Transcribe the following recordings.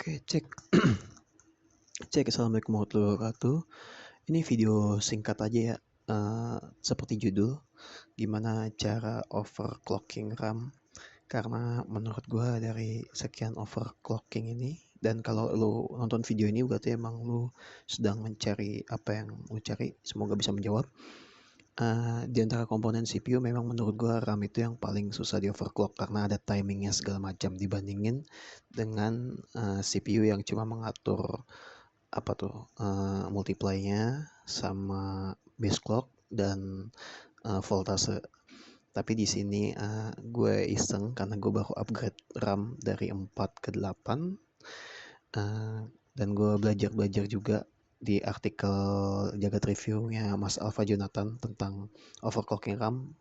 Oke, cek. Cek, assalamualaikum warahmatullahi wabarakatuh. Ini video singkat aja ya. Seperti judul, gimana cara overclocking RAM. Karena menurut gua dari sekian overclocking ini, dan kalau lu nonton video ini berarti emang lu sedang mencari apa yang lu cari. Semoga bisa menjawab. Di antara komponen CPU memang menurut gua RAM itu yang paling susah di overclock karena ada timingnya segala macam dibandingin dengan CPU yang cuma mengatur apa tuh multiply-nya sama base clock dan voltase. Tapi di sini gue iseng karena gue baru upgrade RAM dari 4 ke 8 dan gue belajar juga di artikel jagat reviewnya Mas Alfa Jonathan tentang overclocking RAM.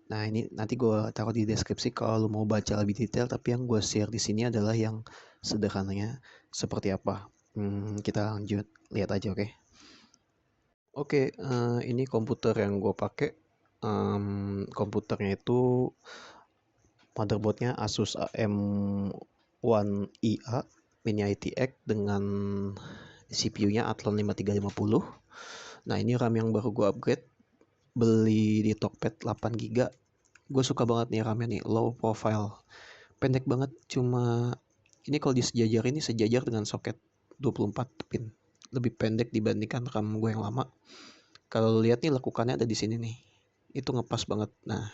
Nah, ini nanti gue taruh di deskripsi kalau lo mau baca lebih detail, tapi yang gue share di sini adalah yang sederhananya seperti apa. Kita lanjut lihat aja, oke? Oke, ini komputer yang gue pakai. Komputernya itu motherboardnya Asus AM1IA Mini ITX dengan CPU-nya Athlon 5350. Nah, ini RAM yang baru gue upgrade, beli di Tokped 8GB. Gue suka banget nih RAM-nya nih, low profile, pendek banget, cuma ini kalau disejajar ini sejajar dengan soket 24 pin, lebih pendek dibandingkan RAM gue yang lama. Kalau lihat nih lekukannya ada di sini nih, itu ngepas banget. Nah,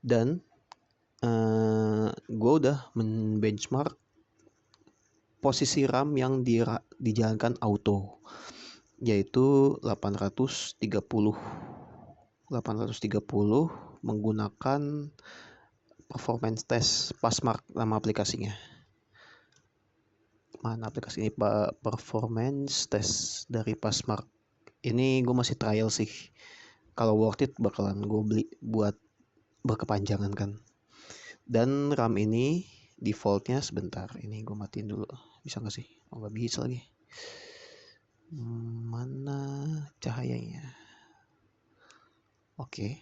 dan gue udah benchmark posisi RAM yang dijalankan auto, yaitu 830 menggunakan performance test Passmark, nama aplikasinya. Mana aplikasi ini, Pak? Performance test dari Passmark. Ini gue masih trial sih. Kalau worth it bakalan gue beli buat berkepanjangan kan. Dan RAM ini defaultnya, sebentar, ini gue matiin dulu. Bisa nggak sih? Oh, nggak bisa lagi. Mana cahayanya? Oke.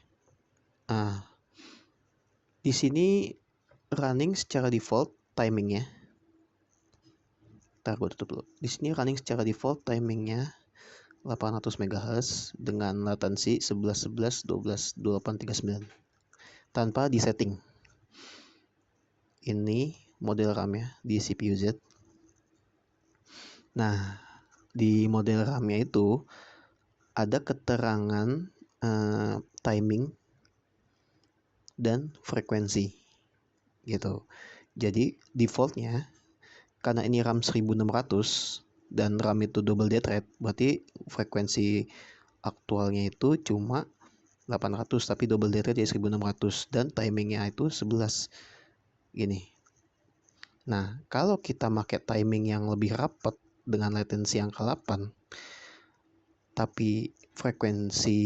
Di sini running secara default timingnya. Ntar gue tutup dulu. Di sini running secara default timingnya 800 MHz dengan latensi 11.11.12.28.39 tanpa disetting. Ini model RAM-nya di CPU Z. Nah, di model RAM-nya itu ada keterangan timing dan frekuensi gitu. Jadi defaultnya, karena ini RAM 1600 dan RAM itu double dead rate, berarti frekuensi aktualnya itu cuma 800 tapi double dead rate jadi 1600 dan timingnya itu 11 gini. Nah, kalau kita pakai timing yang lebih rapat dengan latensi yang ke 8 tapi frekuensi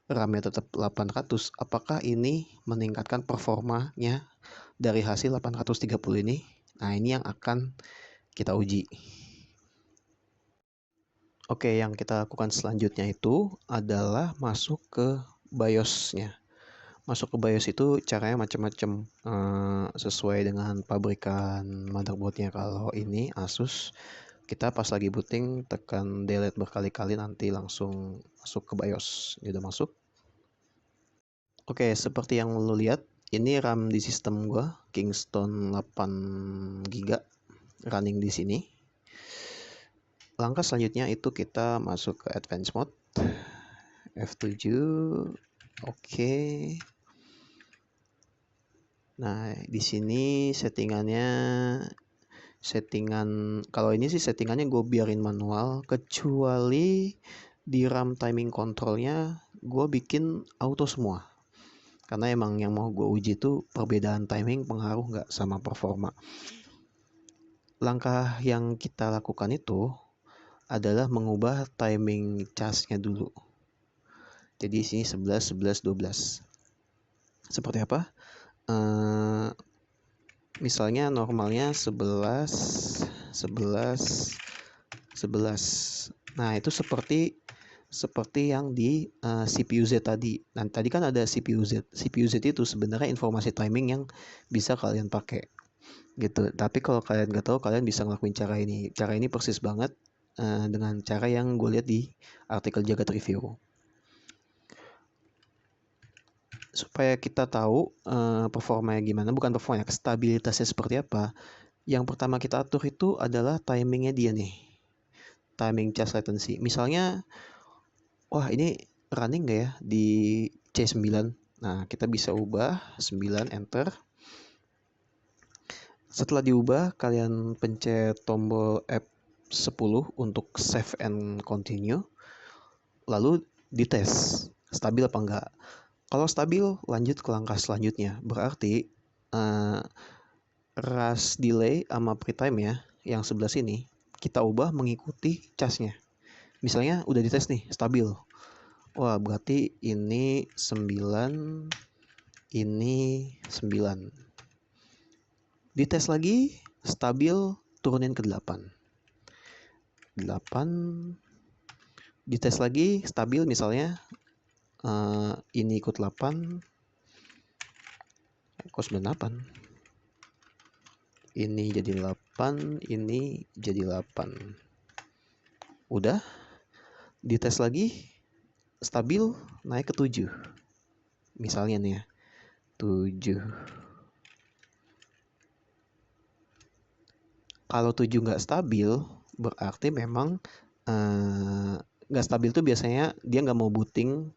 RAM-nya tetap 800, apakah ini meningkatkan performanya dari hasil 830 ini? Nah, ini yang akan kita uji. Oke, yang kita lakukan selanjutnya itu adalah masuk ke BIOS-nya. Masuk ke BIOS itu caranya macam-macam, sesuai dengan pabrikan motherboardnya. Kalau ini Asus, kita pas lagi booting tekan delete berkali-kali nanti langsung masuk ke BIOS. Ini udah masuk. Oke, seperti yang lo lihat, ini RAM di sistem gua Kingston 8GB running di sini. Langkah selanjutnya itu kita masuk ke advance mode, F7. Oke. Nah, di sini kalau ini sih settingannya gue biarin manual, kecuali di RAM timing controlnya gue bikin auto semua. Karena emang yang mau gue uji itu perbedaan timing pengaruh nggak sama performa. Langkah yang kita lakukan itu adalah mengubah timing charge-nya dulu. Jadi sini 11, 11, 12. Seperti apa? Misalnya normalnya 11, 11, 11. Nah, itu seperti yang di CPU Z tadi. Nah, tadi kan ada CPU Z. CPU Z itu sebenarnya informasi timing yang bisa kalian pakai. gitu. Tapi kalau kalian nggak tahu, kalian bisa ngelakuin cara ini. Cara ini persis banget dengan cara yang gue lihat di artikel Jagat Review. Supaya kita tahu performanya gimana, bukan performanya, stabilitasnya seperti apa. Yang pertama kita atur itu adalah timingnya dia nih, timing charge latency. Misalnya, wah ini running nggak ya di C9? Nah, kita bisa ubah 9, enter. Setelah diubah, kalian pencet tombol F10 untuk save and continue. Lalu dites, stabil apa enggak. Kalau stabil, lanjut ke langkah selanjutnya. Berarti rush delay sama pretime ya, yang sebelah sini, kita ubah mengikuti charge-nya. Misalnya udah dites nih, stabil. Wah, berarti ini 9, ini 9. Dites lagi, stabil, turunin ke 8. 8. Dites lagi, stabil misalnya. Ini ikut 8. Kok 98? Ini jadi 8, ini jadi 8. Udah. Dites lagi, stabil, naik ke 7. Misalnya nih ya, 7. Kalau 7 nggak stabil, berarti memang nggak stabil tuh biasanya dia nggak mau booting,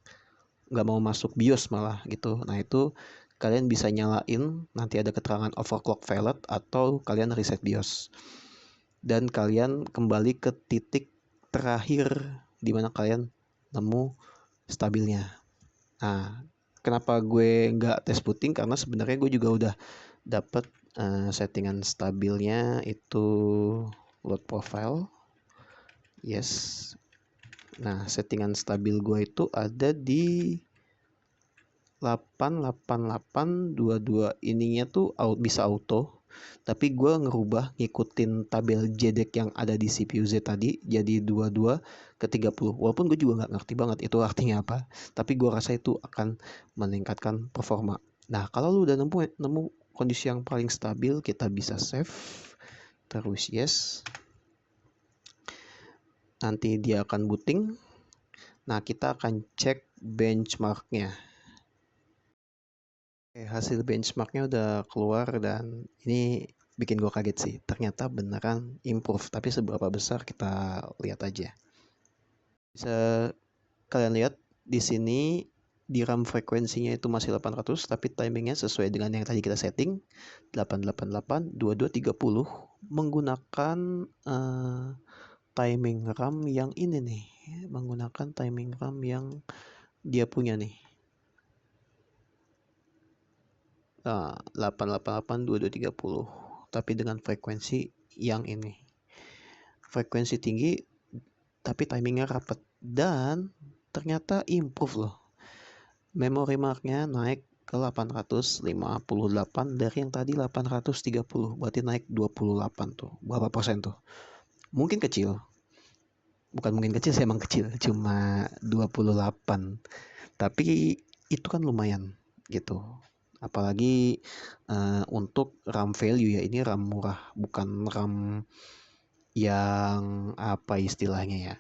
nggak mau masuk BIOS malah gitu. Nah itu kalian bisa nyalain, nanti ada keterangan overclock failed, atau kalian reset BIOS. Dan kalian kembali ke titik terakhir di mana kalian nemu stabilnya. Nah, kenapa gue nggak tes booting? Karena sebenarnya gue juga udah dapat settingan stabilnya itu load profile. Yes. Nah, settingan stabil gue itu ada di 88822. Ininya tuh bisa auto. Tapi gue ngerubah ngikutin tabel JEDEC yang ada di CPU Z tadi jadi 22 ke 30. Walaupun gue juga nggak ngerti banget itu artinya apa. Tapi gue rasa itu akan meningkatkan performa. Nah, kalau lu udah nemu kondisi yang paling stabil, kita bisa save. Terus yes. Nanti dia akan booting. Nah, kita akan cek benchmarknya. Hasil benchmarknya udah keluar dan ini bikin gue kaget sih. Ternyata beneran improve, tapi seberapa besar kita lihat aja. Bisa kalian lihat di sini di RAM frekuensinya itu masih 800, tapi timingnya sesuai dengan yang tadi kita setting 888 2230 menggunakan timing RAM yang ini nih, menggunakan timing RAM yang dia punya nih. 888 2230, tapi dengan frekuensi yang ini, frekuensi tinggi tapi timingnya rapat, dan ternyata improve loh. Memory marknya naik ke 858 dari yang tadi 830, berarti naik 28 tuh. Berapa persen tuh? Mungkin kecil, bukan mungkin kecil sih, emang kecil, cuma 28, tapi itu kan lumayan gitu. Apalagi untuk RAM value ya, ini RAM murah, bukan RAM yang apa istilahnya ya,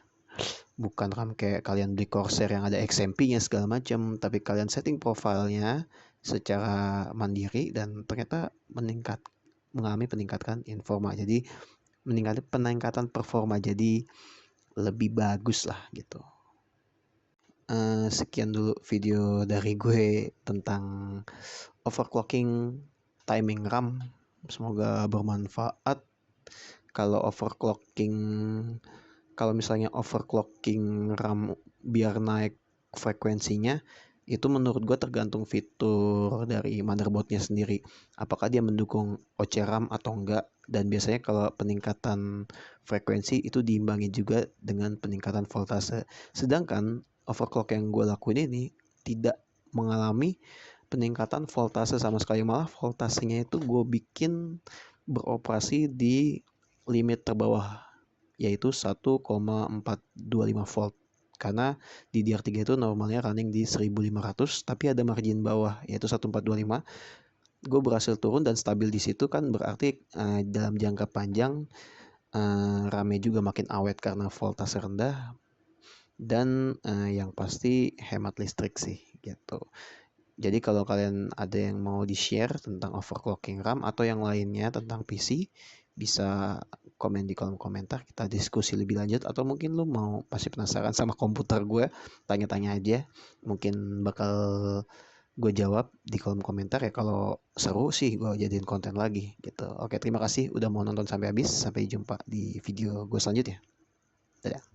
bukan RAM kayak kalian beli Corsair yang ada XMP-nya segala macam, tapi kalian setting profilnya secara mandiri dan ternyata mengalami peningkatan performa, jadi peningkatan performa, jadi lebih bagus lah gitu. Sekian dulu video dari gue tentang overclocking timing RAM. Semoga bermanfaat. Kalau misalnya overclocking RAM biar naik frekuensinya, itu menurut gue tergantung fitur dari motherboardnya sendiri, apakah dia mendukung OC-RAM atau enggak. Dan biasanya kalau peningkatan frekuensi itu diimbangi juga dengan peningkatan voltase. Sedangkan overclock yang gue lakuin ini tidak mengalami peningkatan voltase sama sekali, malah voltasenya itu gue bikin beroperasi di limit terbawah, yaitu 1,425 volt, karena DDR3 itu normalnya running di 1500, tapi ada margin bawah yaitu 1425. gue berhasil turun dan stabil di situ kan berarti dalam jangka panjang rame juga, makin awet karena voltase rendah dan yang pasti hemat listrik sih gitu. Jadi kalau kalian ada yang mau di-share tentang overclocking RAM atau yang lainnya tentang PC, bisa komen di kolom komentar, kita diskusi lebih lanjut. Atau mungkin lu mau pasti penasaran sama komputer gue, tanya-tanya aja, mungkin bakal gue jawab di kolom komentar ya. Kalau seru sih gue jadiin konten lagi gitu. Oke, terima kasih udah mau nonton sampai habis. Sampai jumpa di video gue selanjutnya. Dadah.